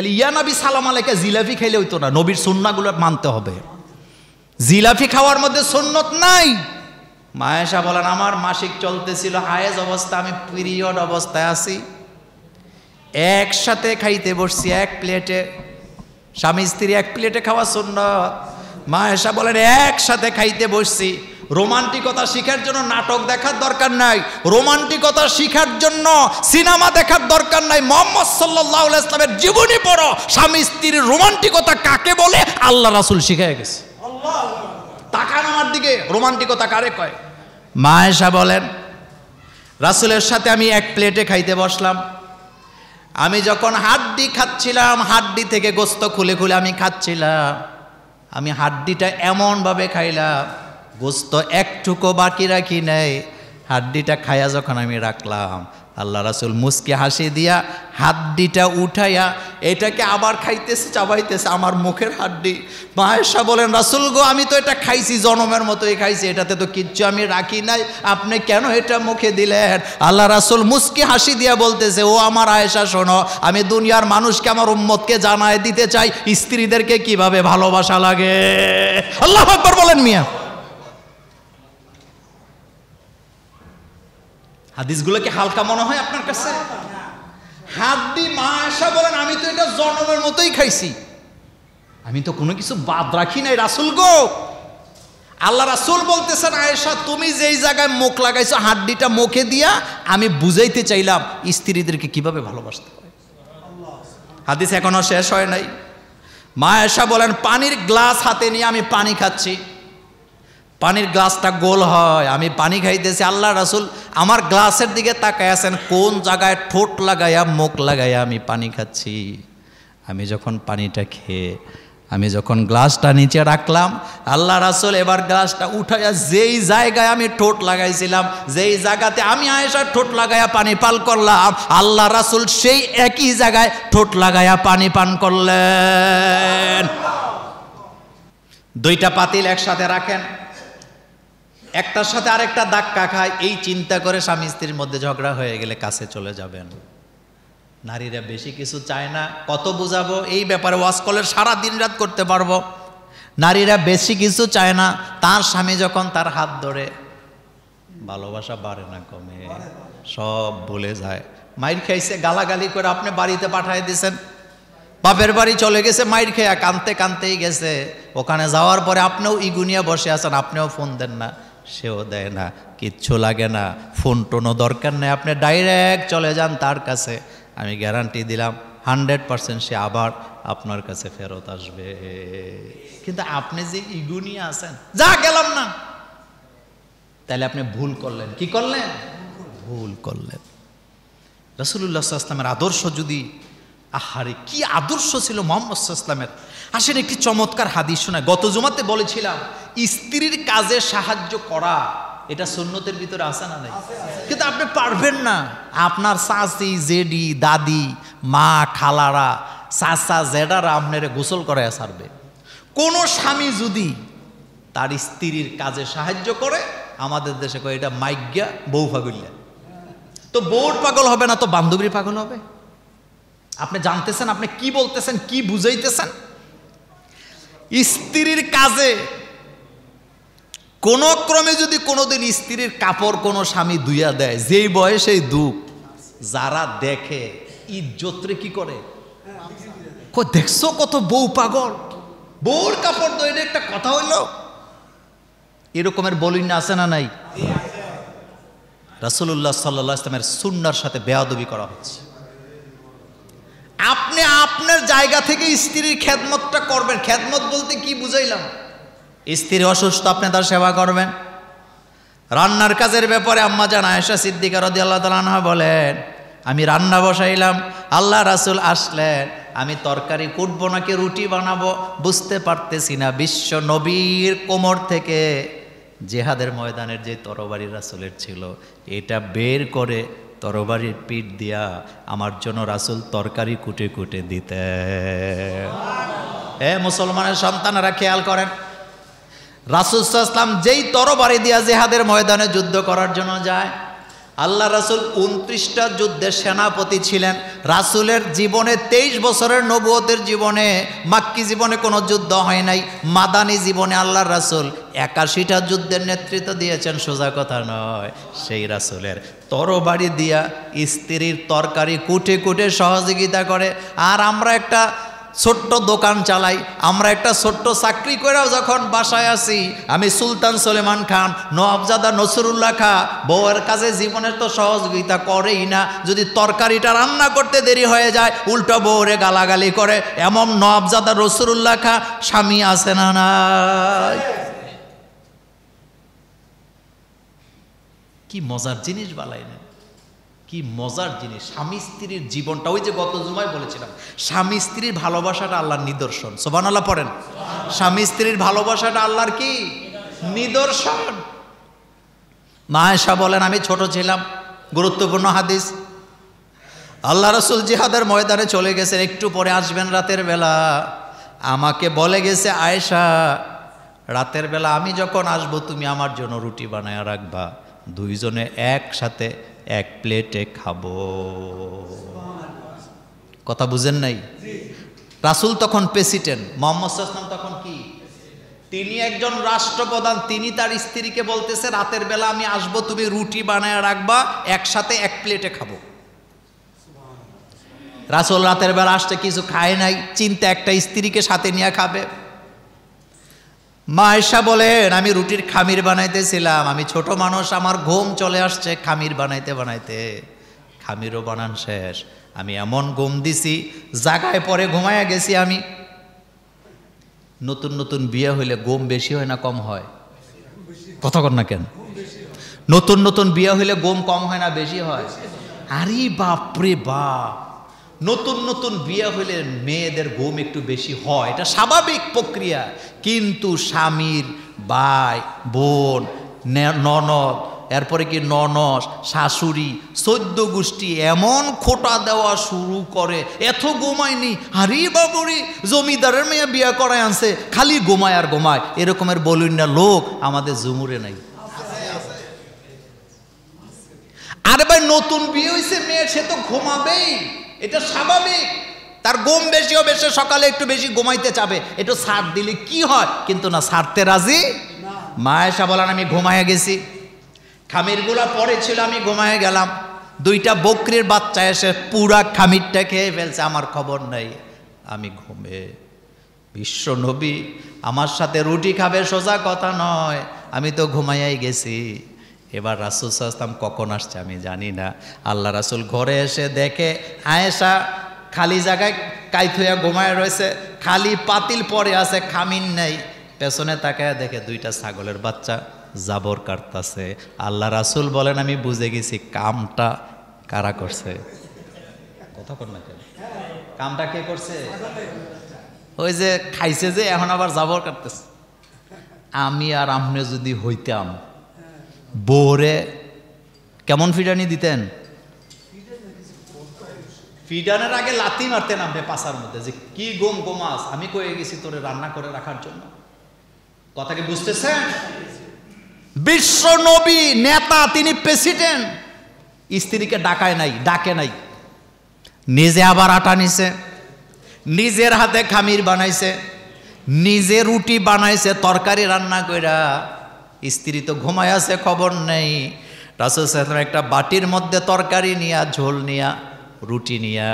খালি ইয়া নবী সালাম আলাইকা জিলাপি খাইলে হইতো না, নবীর সুন্নাহগুলো মানতে হবে। জিলাপি খাওয়ার মধ্যে সুন্নত নাই। মা আয়েশা বলেন আমার মাসিক চলতেছিল, হায়েজ অবস্থা, আমি পিরিয়ড অবস্থায় আছি, একসাথে খাইতে বসছি এক প্লেটে, স্বামী স্ত্রী এক প্লেটে খাওয়া সুন্নত। মা আয়েশা বলেন একসাথে খাইতে বসছি। রোমান্টিকতা শিখার জন্য নাটক দেখার দরকার নাই, রোমান্টিকতা শিখার জন্য সিনেমা দেখার দরকার নাই। মুহাম্মদ সাল্লাল্লাহু আলাইহি ওয়াসাল্লামের জীবনী পড়ো, স্বামী স্ত্রীর রোমান্টিকতা কাকে বলে আল্লাহ রাসূল শিখায় গেছে। তাকান আমার দিকে, রোমান্টিকতা কারে কয়? মা আয়েশা বলেন রাসূলের সাথে আমি এক প্লেটে খাইতে বসলাম। আমি যখন হাড্ডি খাচ্ছিলাম, হাড্ডি থেকে গোস্ত খুলে খুলে আমি খাচ্ছিলাম। আমি হাড্ডিটা এমনভাবে খাইলাম, গোস্ত একটুকু বাকি রাখি নাই। হাড্ডিটা খাইয়া যখন আমি রাখলাম, আল্লাহ রাসূল মুস্কি হাসি দিয়া হাড্ডিটা উঠাইয়া এটাকে আবার খাইতেছে, চাবাইতেছে আমার মুখের হাড্ডি। মা আয়েশা বলেন রাসূল গো, আমি তো এটা খাইছি, জনমের মতোই খাইছি, এটাতে তো কিচ্ছু আমি রাখি নাই, আপনি কেন এটা মুখে দিলেন? আল্লাহ রাসূল মুস্কি হাসি দিয়া বলতেছে, ও আমার আয়েশা শোনো, আমি দুনিয়ার মানুষকে, আমার উম্মতকে জানায় দিতে চাই স্ত্রীদেরকে কিভাবে ভালোবাসা লাগে। আল্লাহু আকবার বলেন মিয়া। হাদিসগুলো কি হালকা মনে হয় আপনার কাছে? হাড্ডি। মা আয়েশা বলেন আমি তো এটা জনমের মতোই খাইছি, আমি তো কোনো কিছু বাদ রাখি নাই রাসূল গো। আল্লাহ রাসূল বলতেছেন আয়েশা তুমি যেই জায়গায় মুখ লাগাইছো হাড্ডিটা মুখে দিয়া আমি বুঝাইতে চাইলাম স্ত্রীদেরকে কিভাবে ভালোবাসতে হয়। হাদিস এখনো শেষ হয় নাই। মা আয়েশা বলেন পানির গ্লাস হাতে নিয়ে আমি পানি খাচ্ছি, পানির গ্লাসটা গোল হয়, আমি পানি খাইতেছি, আল্লাহ রাসূল আমার গ্লাসের দিকে তাকায় আছেন, কোন জায়গায় ঠোঁট লাগাইয়া মুখ লাগাইয়া আমি পানি খাচ্ছি। আমি যখন পানিটা খেয়ে আমি যখন গ্লাসটা নিচে রাখলাম, আল্লাহ রাসূল এবার গ্লাসটা উঠাইয়া যেই জায়গায় আমি ঠোঁট লাগাইছিলাম, যেই জায়গাতে আমি আয়েশার ঠোঁট লাগাইয়া পানি পান করলাম, আল্লাহ রাসূল সেই একই জায়গায় ঠোঁট লাগাইয়া পানি পান করলেন। দুইটা পাতিল একসাথে রাখেন, একটার সাথে আরেকটা ধাক্কা খায়, এই চিন্তা করে স্বামী স্ত্রীর মধ্যে ঝগড়া হয়ে গেলে কাছে চলে যাবেন। নারীরা বেশি কিছু চায় না, কত বুঝাবো এই ব্যাপারে, ওয়াজ করলে সারা দিন রাত করতে পারবো। নারীরা বেশি কিছু চায় না, তার স্বামী যখন তার হাত ধরে ভালোবাসা বাড়ে না কমে, সব ভুলে যায়। মাইর খাইছে, গালাগালি করে আপনি বাড়িতে পাঠাই দিয়েছেন, বাপের বাড়ি চলে গেছে, মাইর খেয়া কানতে কানতেই গেছে, ওখানে যাওয়ার পরে আপনিও ইগুনিয়া বসে আছেন, আপনিও ফোন দেন না, সেও দেয় না, কিচ্ছু লাগে না, ফোন টোনও দরকার নেই, আপনি ডাইরেক্ট চলে যান তার কাছে, আমি গ্যারান্টি দিলাম 100% সে আবার আপনার কাছে ফেরত আসবে। কিন্তু আপনি যে ইগুনিয়া আছেন, যা গেলাম না, তাহলে আপনি ভুল করলেন। কি করলেন? ভুল করলেন। রাসূলুল্লাহ সাল্লাল্লাহু আলাইহি ওয়াসাল্লামের আদর্শ যদি, আহারে কি আদর্শ ছিল মুহাম্মদ সাল্লাল্লাহু আলাইহি ওয়াসাল্লামের। আসেন একটি চমৎকার হাদিস শোনায়। গত জুমাতে বলেছিলাম স্ত্রীর কাজে সাহায্য করা এটা সুন্নতের ভিতরে আছে না নাই? কিন্তু আপনি পারবেন না। আপনার চাচি, জেডি, দাদি, মা, খালারা, চাচা, জেডারা আপনারে গোসল করায় ছাড়বে। কোন স্বামী যদি তার স্ত্রীর কাজে সাহায্য করে, আমাদের দেশে কয় এটা মাইগ্যা বউ পাগলিয়া। তো বউর পাগল হবে না তো বান্ধবীর পাগল হবে? আপনি জানতেছেন আপনি কি বলতেছেন, কি বুঝাইতেছেন? স্ত্রীর কাজে কোন ক্রমে যদি কোনোদিন স্ত্রীর কাপড় কোনো স্বামী ধুইয়া দেয়, যেই বয়সেই দুঃখ, যারা দেখে ইজ্জতরে কি করে, দেখছো কত বউ পাগল, বউর কাপড় ধুয়ে, এটা একটা কথা হইল? এরকমের বলিন আছে না নাই? রাসূলুল্লাহ সাল্লাল্লাহু আলাইহি ওয়াসাল্লামের সুন্নাহর সাথে বেয়াদবি করা হচ্ছে। আপনি আপনার জায়গা থেকে স্ত্রীর খেদমতটা করবেন। খেদমত বলতে কি বুঝাইলাম? স্ত্রী অসুস্থ, আপনি তার সেবা করবেন। রান্নার কাজের ব্যাপারে আম্মা জান আয়েশা সিদ্দিকা রাদিয়াল্লাহু তাআলা আনহা বলেন, আমি রান্না বসাইলাম, আল্লাহ রাসূল আসলেন, আমি তরকারি কুটবো নাকি রুটি বানাবো বুঝতে পারতেছি না। বিশ্ব নবীর কোমর থেকে জিহাদের ময়দানের যে তরবারি রাসূলের ছিল, এটা বের করে তরবারির পিঠ দিয়া আমার জন্য রাসূল তরকারি কুটে কুটে দিতে। মুসলমানের সন্তানেরা খেয়াল করেন, রাসূল সাল্লাল্লাহু আলাইহি ওয়াসাল্লাম যেই তরবারি দিয়া জিহাদের ময়দানে যুদ্ধ করার জন্য যায়, আল্লাহ রাসূল 29টা যুদ্ধের সেনাপতি ছিলেন। রাসূলের জীবনে 23 বছরের নবুয়তের জীবনে, মাক্কি জীবনে কোনো যুদ্ধ হয় নাই। মাদানী জীবনে আল্লাহ রাসূল 81টা যুদ্ধের নেতৃত্ব দিয়েছেন, সোজা কথা নয়। সেই রাসূলের তরবারি দিয়া স্ত্রীর তরকারি কুটে কুটে সহযোগিতা করে। আর আমরা একটা ছোট্ট দোকান চালাই, আমরা একটা ছোট্ট চাকরি করেও যখন বাসায় আছি, আমি সুলতান সলেমান খান, নওয়াবজাদা নসরুল্লাহ খাঁ বউয়ের কাছে জীবনের তো সহযোগিতা করেই না। যদি তরকারিটা রান্না করতে দেরি হয়ে যায়, উল্টো বউরে গালাগালি করে। এমন নওয়াবজাদা নসরুল্লাহ খাঁ স্বামী আছে না নাই? কি মজার জিনিস বালাই না, কি মজার জিনিস। স্বামী স্ত্রীর জীবনটা, ওই যে গত জুমায় বলেছিলাম, স্বামী স্ত্রীর ভালোবাসাটা আল্লাহর নিদর্শন। সুবহানাল্লাহ পড়েন। স্বামী স্ত্রীর ভালোবাসাটা আল্লাহর কি নিদর্শন। মা আয়েশা বলেন, আমি ছোট ছিলাম, গুরুত্বপূর্ণ হাদিস, আল্লাহ রাসূল জিহাদের ময়দানে চলে গেছেন, একটু পরে আসবেন রাতের বেলা। আমাকে বলে গেছে, আয়েশা রাতের বেলা আমি যখন আসবো তুমি আমার জন্য রুটি বানায় রাখবা, দুইজনে একসাথে এক প্লেটে খাবো। কথা বুঝেন নাই? রাসূল তখন প্রেসিডেন্ট, মুহাম্মদ সাল্লাল্লাহু আলাইহি ওয়াসাল্লাম তখন কি? তিনি একজন রাষ্ট্রপ্রধান। তিনি তার স্ত্রীকে বলতেছে, রাতের বেলা আমি আসবো, তুমি রুটি বানায় রাখবা, একসাথে এক প্লেটে খাবো। রাসূল রাতের বেলা আসতে কিছু খায় নাই, চিন্তা একটা স্ত্রীকে সাথে নিয়ে খাবে। মা আয়েশা বলেন, আমি রুটির খামির বানাইতেছিলাম, আমি ছোট মানুষ, আমার ঘুম চলে আসছে খামির বানাইতে বানাইতে। খামিরও বানান শেষ, আমি এমন ঘুম দিছি জায়গায় পরে ঘুমায়া গেছি। আমি নতুন নতুন বিয়ে হইলে ঘুম বেশি হয় না কম হয়? কথা কর না কেন? নতুন নতুন বিয়ে হইলে ঘুম কম হয় না বেশি হয়? আরে বাপরে বাপ, নতুন নতুন বিয়ে হইলে মেয়েদের ঘুম একটু বেশি হয়, এটা স্বাভাবিক প্রক্রিয়া। কিন্তু স্বামীর ভাই বোন, ননদ, এরপরে কি ননস, শাশুড়ি, 14 গোষ্ঠী এমন খোটা দেওয়া শুরু করে, এত ঘুমায়নি, আরে বাবুরি জমিদারের মেয়ে বিয়ে করায় আনছে, খালি ঘুমায় আর ঘুমায়, এরকমের বলুন না লোক আমাদের জুমুরে নাই। আরে ভাই নতুন বিয়ে হয়েছে মেয়ে, সে তো ঘুমাবেই, এটা স্বাভাবিক। তার ঘুম বেশি হবে, সে সকালে একটু বেশি ঘুমাইতে চাবে, একটু ছাড় দিলে কি হয়, কিন্তু না, ছাড়তে রাজি। মা আয়েশা বলেন, আমি ঘুমায় গেছি, খামিরগুলা পরে ছিল, আমি ঘুমায় গেলাম। 2টা বকরির বাচ্চা এসে পুরা খামিরটা খেয়ে ফেলছে, আমার খবর নাই, আমি ঘুমে। বিশ্ব নবী আমার সাথে রুটি খাবে, সোজা কথা নয়, আমি তো ঘুমাইয়াই গেছি। এবার রাসূল সাল্লাল্লাহু আলাইহি ওয়াসাল্লাম কখন আসছে আমি জানি না। আল্লাহ রাসূল ঘরে এসে দেখে আয়েশা খালি জায়গায় কাইত হইয়া ঘুমায় রয়েছে, খালি পাতিল পরে আছে, খামিন নেই। পেছনে তাকায় দেখে 2টা ছাগলের বাচ্চা জাবর কাটতাছে। আল্লাহ রাসূল বলেন, আমি বুঝে গেছি কামটা কারা করছে। কথা কর না কেন? কামটা কে করছে? ওই যে খাইছে যে, এখন আবার জাবর কাটতেছে। আমি আর আপনি যদি হইতাম, বোরে কেমন ফিডানি দিতেন? ফিডানের আগে লাথি মারতেন আপনি পাছার মধ্যে, যে কি গোম গোমাস, আমি কয়ে গেছি তোরে রান্না করে রাখার জন্য। কথা কি বুঝতেছেন? বিশ্ব নবী নেতা, তিনি প্রেসিডেন্ট, স্ত্রীকে ডাকায় নাই, ডাকে নাই, নিজে আবার আটা নিছে, নিজের হাতে খামির বানাইছে, নিজে রুটি বানাইছে, তরকারি রান্না কইরা। স্ত্রী তো ঘুমায় আছে, খবর নেই। রাসূল সাল্লাল্লাহু আলাইহি ওয়াসাল্লাম একটা বাটির মধ্যে তরকারি নিয়া, ঝোল নিয়া, রুটি নিয়া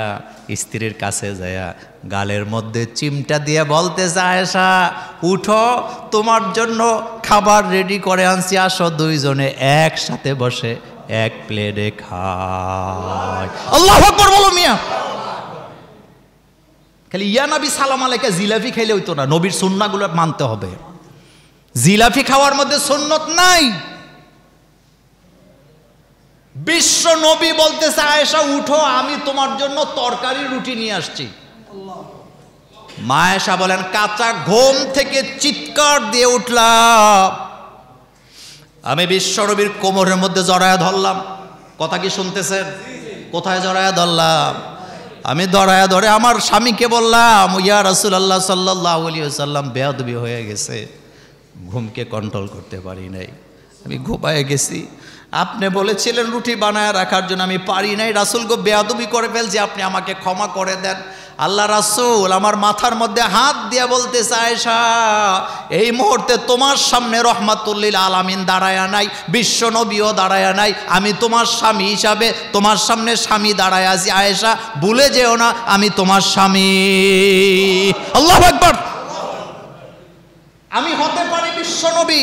স্ত্রীর কাছে যায়া গালের মধ্যে চিমটা দিয়ে বলতেছে, আয়েশা উঠো, তোমার জন্য খাবার রেডি করে আনছি, আসো দুইজনে একসাথে বসে এক প্লেটে খাই। আল্লাহু আকবার বলো মিয়া। খালি ইয়া নবী সালাম আলাইকা জিলাপি খাইলে হইতো না, নবীর সুন্নাহগুলো মানতে হবে। জিলাপি খাওয়ার মধ্যে সুন্নত নাই। বিশ্ব নবী বলতেছে, আয়েশা উঠো, আমি তোমার জন্য তরকারি রুটি নিয়ে আসছি। মা আয়েশা বলেন, কাঁচা ঘুম থেকে চিৎকার দিয়ে উঠলাম, আমি বিশ্ব নবীর কোমরের মধ্যে জড়ায়া ধরলাম। কথা কি শুনতেছেন? কোথায় জড়ায়া ধরলাম? আমি দড়ায়া ধরে আমার স্বামীকে বললাম, ইয়া রাসূলুল্লাহ সাল্লাল্লাহু আলাইহি ওয়াসাল্লাম, বেয়াদবি হয়ে গেছে, ঘুমকে কন্ট্রোল করতে পারি নাই, আমি ঘুমায়ে গেছি। আপনি বলেছিলেন রুটি বানায় রাখার জন্য, আমি পারি নাই, রাসূলকে বেয়াদবি করে ফেলছি, আপনি আমাকে ক্ষমা করে দেন। আল্লাহ রাসূল আমার মাথার মধ্যে হাত দিয়ে বলতেছে, আয়েশা এই মুহূর্তে তোমার সামনে রহমাতুল্লিল আলামিন দাঁড়ায়া নাই, বিশ্ব নবীও দাঁড়ায়া নাই, আমি তোমার স্বামী হিসাবে তোমার সামনে স্বামী দাঁড়ায় আছি। আয়েশা ভুলে যেও না আমি তোমার স্বামী। আল্লাহু আকবার। আমি হতে পারি বিশ্ব নবী,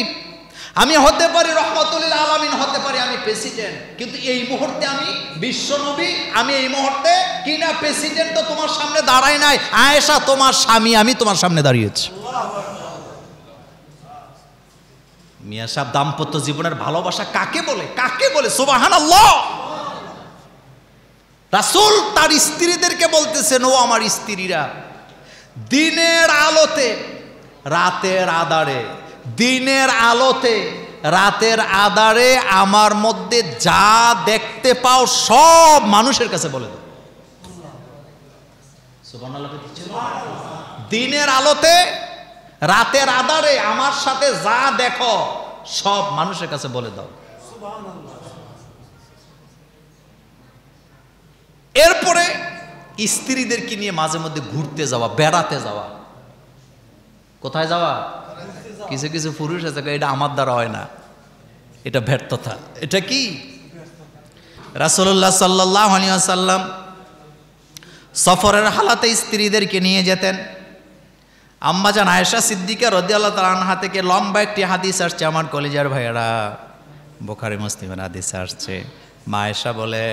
আমি হতে পারি রহমাতুল্লিল আলামিন, হতে পারি আমি প্রেসিডেন্ট, কিন্তু এই মুহূর্তে আমি বিশ্ব নবী, আমি এই মুহূর্তে কিনা প্রেসিডেন্ট তো তোমার সামনে দাঁড়াই নাই। আয়েশা তোমার স্বামী, আমি তোমার সামনে দাঁড়িয়েছি। মিয়া সাহেব, দাম্পত্য জীবনের ভালোবাসা কাকে বলে? কাকে বলে? সুবহানাল্লাহ। রাসূল তার স্ত্রীদেরকে বলতেছেন, ও আমার স্ত্রীরা, দিনের আলোতে রাতের আঁধারে, দিনের আলোতে রাতের আঁধারে আমার মধ্যে যা দেখতে পাও সব মানুষের কাছে বলে দাও। সুবহানাল্লাহ। দিনের আলোতে রাতের আঁধারে আমার সাথে যা দেখো সব মানুষের কাছে বলে দাও। এরপরে স্ত্রীদেরকে নিয়ে মাঝে মধ্যে ঘুরতে যাওয়া, বেড়াতে যাওয়া। কোথায় যাওয়া? কিছু কিছু পুরুষ আছে এটা আমার দ্বারা হয় না, এটা ব্যর্থতা। এটা কি? রাসূলুল্লাহ সাল্লাল্লাহু আলাইহি ওয়াসাল্লাম সফরের হালাতে স্ত্রীদেরকে নিয়ে যেতেন। আম্মাজান আয়েশা সিদ্দিকা রাদিয়াল্লাহু তাআলা আনহা থেকে লম্বা একটি হাদিস আসছে আমার কলিজার ভাইয়েরা, বুখারী মুসলিমের হাদিস আসছে। মা আয়েশা বলে,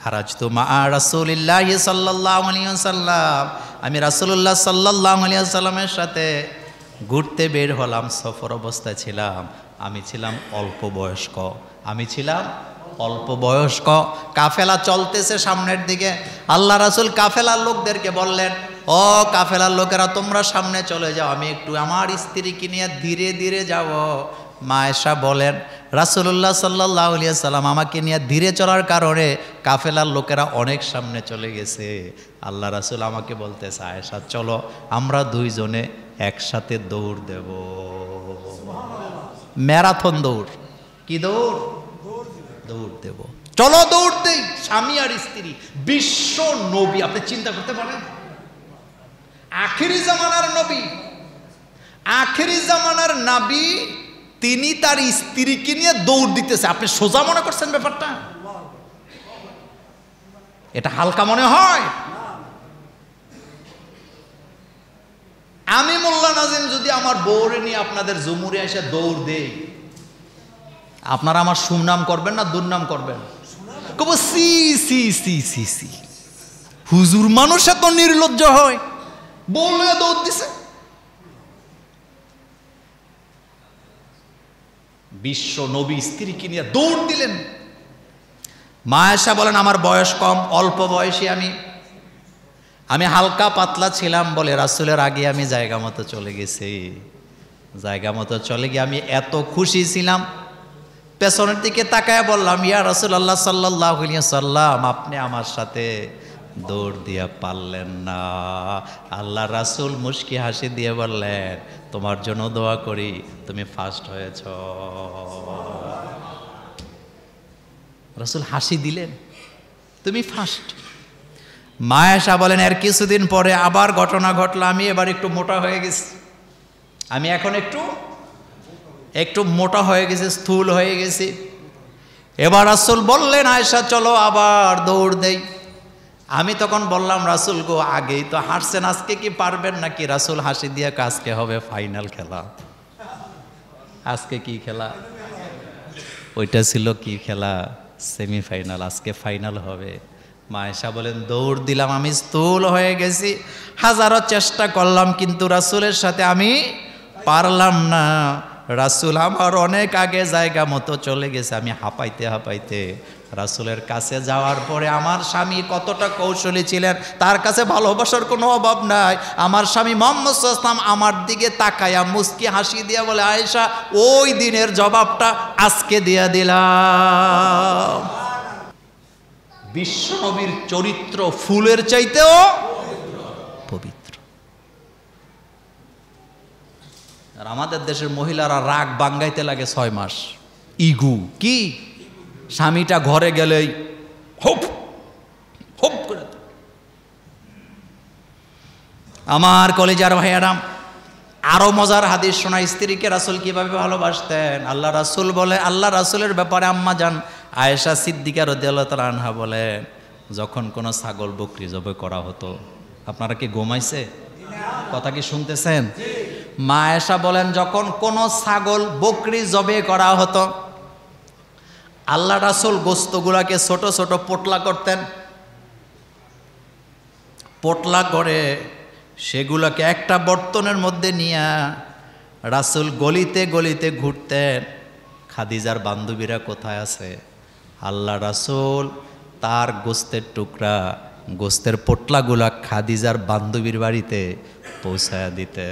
খারাজতু মা রাসূলিল্লাহি সাল্লাল্লাহু আলাইহি ওয়াসাল্লাম, আমি রাসূলুল্লাহ সাল্লাল্লাহু আলাইহি ওয়াসাল্লামের সাথে ঘুরতে বের হলাম, সফর অবস্থায় ছিলাম। আমি ছিলাম অল্প বয়স্ক, আমি ছিলাম অল্প বয়স্ক। কাফেলা চলতেছে সামনের দিকে। আল্লাহ রাসূল কাফেলার লোকদেরকে বললেন, ও কাফেলার লোকেরা তোমরা সামনে চলে যাও, আমি একটু আমার স্ত্রীকে নিয়ে ধীরে ধীরে যাব। মা আয়েশা বলেন, রাসূলুল্লাহ সাল্লাল্লাহু আলাইহি ওয়াসাল্লাম আমাকে নিয়ে ধীরে চলার কারণে কাফেলার লোকেরা অনেক সামনে চলে গেছে। আল্লাহ রাসূল আমাকে বলতেছে, আয়েশা চলো আমরা দুইজনে একসাথে দৌড় দেব, ম্যারাথন দৌড়। কি দৌড়? দৌড় দেব, চলো দৌড় দেই। স্বামী আর স্ত্রী, বিশ্ব নবী, আপনি চিন্তা করতে পারেন, আখিরি জামানার নবী, আখিরি জামানার নবী, তিনি তার স্ত্রীকে নিয়ে দৌড় দিতেছে। আপনি সোজা মনে করছেন ব্যাপারটা? এটা হালকা মনে হয়? আমি মোল্লা নাজিম যদি আমার বউরে নিয়ে আপনাদের জমুরে এসে দৌড় দেই, আপনারা আমার সুনাম করবেন না দুর্নাম করবেন? কব সি সি সি সি সি, হুজুর মানুষ এত নির্লজ্জ হয়, বউ লয়ে দৌড় দিছে। বিশ্ব নবী স্ত্রীকে নিয়ে দৌড় দিলেন। মা আয়েশা বলেন, আমার বয়স কম, অল্প বয়সী আমি হালকা পাতলা ছিলাম বলে রাসূলের আগে আমি জায়গা মতো চলে গেছি। জায়গা মতো চলে গিয়ে আমি এত খুশি ছিলাম, পেছনের দিকে তাকায় বললাম, ইয়া রাসূলুল্লাহ সাল্লাল্লাহু আলাইহি ওয়াসাল্লাম, আপনি আমার সাথে দৌড় দিয়ে পারলেন না। আল্লাহ রাসূল মুস্কি হাসি দিয়ে বললেন, তোমার জন্য দোয়া করি, তুমি ফার্স্ট হয়েছ। রাসূল হাসি দিলেন, তুমি ফার্স্ট। মা আয়েশা বলেন, এর কিছুদিন পরে আবার ঘটনা ঘটলো, আমি এবার একটু মোটা হয়ে গেছি। আমি এখন একটু মোটা হয়ে গেছি, স্থূল হয়ে গেছি। এবার রাসূল বললেন, আয়েশা চলো আবার দৌড় দেই। আমি তখন বললাম, রাসূল গো, আগেই তো হারছেন, আজকে কি পারবেন নাকি? রাসূল হাসি দিয়ে, আজকে হবে ফাইনাল খেলা। আজকে কি খেলা? ওইটা ছিল কি খেলা? সেমিফাইনাল, আজকে ফাইনাল হবে। মা আয়েশা বলেন, দৌড় দিলাম, আমি স্থূল হয়ে গেছি, হাজারো চেষ্টা করলাম, কিন্তু রাসূলের সাথে আমি পারলাম না। রাসূল আমার অনেক আগে জায়গা মতো চলে গেছে। আমি হাঁপাইতে হাঁপাইতে রাসূলের কাছে যাওয়ার পরে, আমার স্বামী কতটা কৌশলী ছিলেন, তার কাছে ভালোবাসার কোনো অভাব নাই। আমার স্বামী মুহাম্মদ সাল্লাল্লাহু আলাইহি ওয়াসাল্লাম আমার দিকে তাকায়া মুস্কি হাসি দিয়া বলে, আয়েশা ওই দিনের জবাবটা আজকে দিয়া দিলাম। বিশ্বনবীর চরিত্র ফুলের চাইতেও পবিত্র। আর আমাদের দেশের মহিলারা রাগ বাঙ্গাইতে লাগে 6 মাস। ইগু কি? স্বামীটা ঘরে গেলেই হুপ হুপ করে। আমার কলেজার ভাইয়ারাম, আরো মজার হাদিস শোনা, স্ত্রীকে রাসূল কিভাবে ভালোবাসতেন। আল্লাহ রাসূল বলে, আল্লাহ রাসূলের ব্যাপারে আম্মা জান আয়েশা সিদ্দিকা রাদিয়াল্লাহু তাআলা আনহা বলেন, যখন কোনো ছাগল বকরি জবাই করা হতো, আপনারা কি ঘুমাইছে? কথা কি শুনতেছেন? মা আয়েশা বলেন, যখন কোনো ছাগল বকরি জবাই করা হতো, আল্লাহ রাসূল গোস্তগুলাকে ছোট ছোট পোটলা করতেন। পোটলা করে সেগুলোকে একটা বর্তনের মধ্যে নিয়ে রাসূল গলিতে গলিতে ঘুরতেন, খাদিজার বান্ধবীরা কোথায় আছে। আল্লাহ রাসূল তার গোস্তের টুকরা, গোস্তের পোটলাগুলা খাদিজার বান্ধবীর বাড়িতে পৌঁছায় দিতে।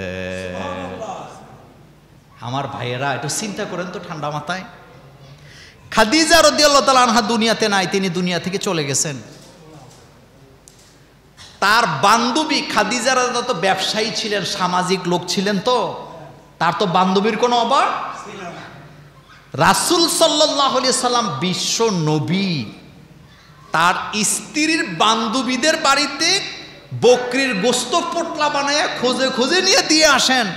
আমার ভাইয়েরা একটু চিন্তা করেন তো ঠান্ডা মাথায়। খাদিজা রাদিয়াল্লাহু তাআলা আনহা দুনিয়াতে নাই, তিনি দুনিয়া থেকে চলে গেছেন। তার বান্ধবী খাদিজা রাদিয়াল্লাহু তো ব্যবসায়ী ছিলেন, সামাজিক লোক ছিলেন, তো তার তো বান্ধবীর কোনো অভাব ছিল না। রাসূল সাল্লাল্লাহু আলাইহি সাল্লাম বিশ্ব নবী, তার স্ত্রীর বান্ধবীদের বাড়িতে বকরির গোস্ত পোটলা বানায় খুঁজে খুঁজে নিয়ে দিয়ে আসেন।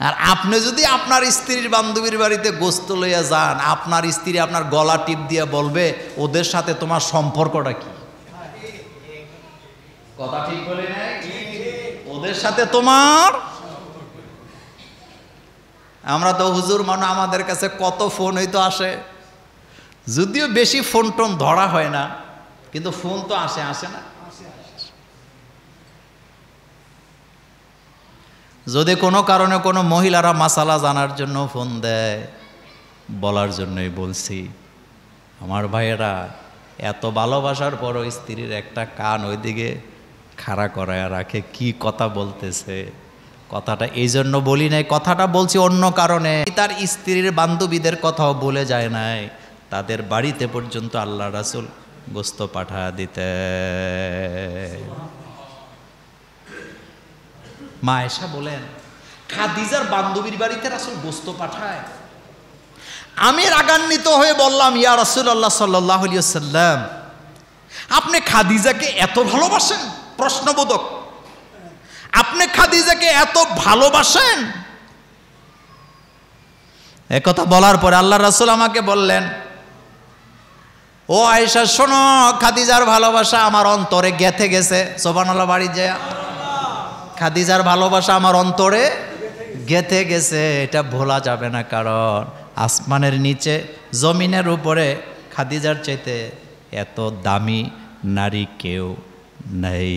আর আপনি যদি আপনার স্ত্রীর বান্ধবীর বাড়িতে গোস্ত লইয়া যান, আপনার স্ত্রী আপনার গলা টিপ দিয়ে বলবে, ওদের সাথে তোমার সম্পর্কটা কি? কথা ঠিক বলে নাই? ওদের সাথে তোমার, আমরা তো হুজুর মানুষ, আমাদের কাছে কত ফোন হয়তো আসে, যদিও বেশি ফোন টোন ধরা হয় না, কিন্তু ফোন তো আসে, আসে না? যদি কোনো কারণে কোনো মহিলারা মাসালা জানার জন্য ফোন দেয়, বলার জন্যই বলছি, আমার ভাইয়েরা, এত ভালোবাসার পরও স্ত্রীর একটা কান ওইদিকে খাড়া করায় রাখে, কি কথা বলতেছে। কথাটা এই জন্য বলি নাই, কথাটা বলছি অন্য কারণে। তার স্ত্রীর বান্ধবীদের কথাও বলে যায় নাই, তাদের বাড়িতে পর্যন্ত আল্লাহ রাসূল গোস্ত পাঠা দিতে। মা আয়েশা বলেন, খাদিজার বান্ধবীর বাড়িতে রাসূল গোস্ত পাঠায়। আমি রাগান্বিত হয়ে বললাম, ইয়া রাসূলুল্লাহ সাল্লাল্লাহু আলাইহি ওয়াসাল্লাম, আপনি খাদিজাকে এত ভালোবাসেন? প্রশ্নবোধক, আপনি খাদিজাকে এত ভালোবাসেন? একথা বলার পরে আল্লাহ রাসূল আমাকে বললেন, ও আয়েশা শোনো, খাদিজার ভালোবাসা আমার অন্তরে গেঁথে গেছে। সুবহানাল্লাহ, বাড়ি যায়, খাদিজার ভালোবাসা আমার অন্তরে গেঁথে গেছে, এটা ভোলা যাবে না। কারণ আসমানের নিচে জমিনের উপরে খাদিজার চাইতে এত দামি নারী কেউ নাই।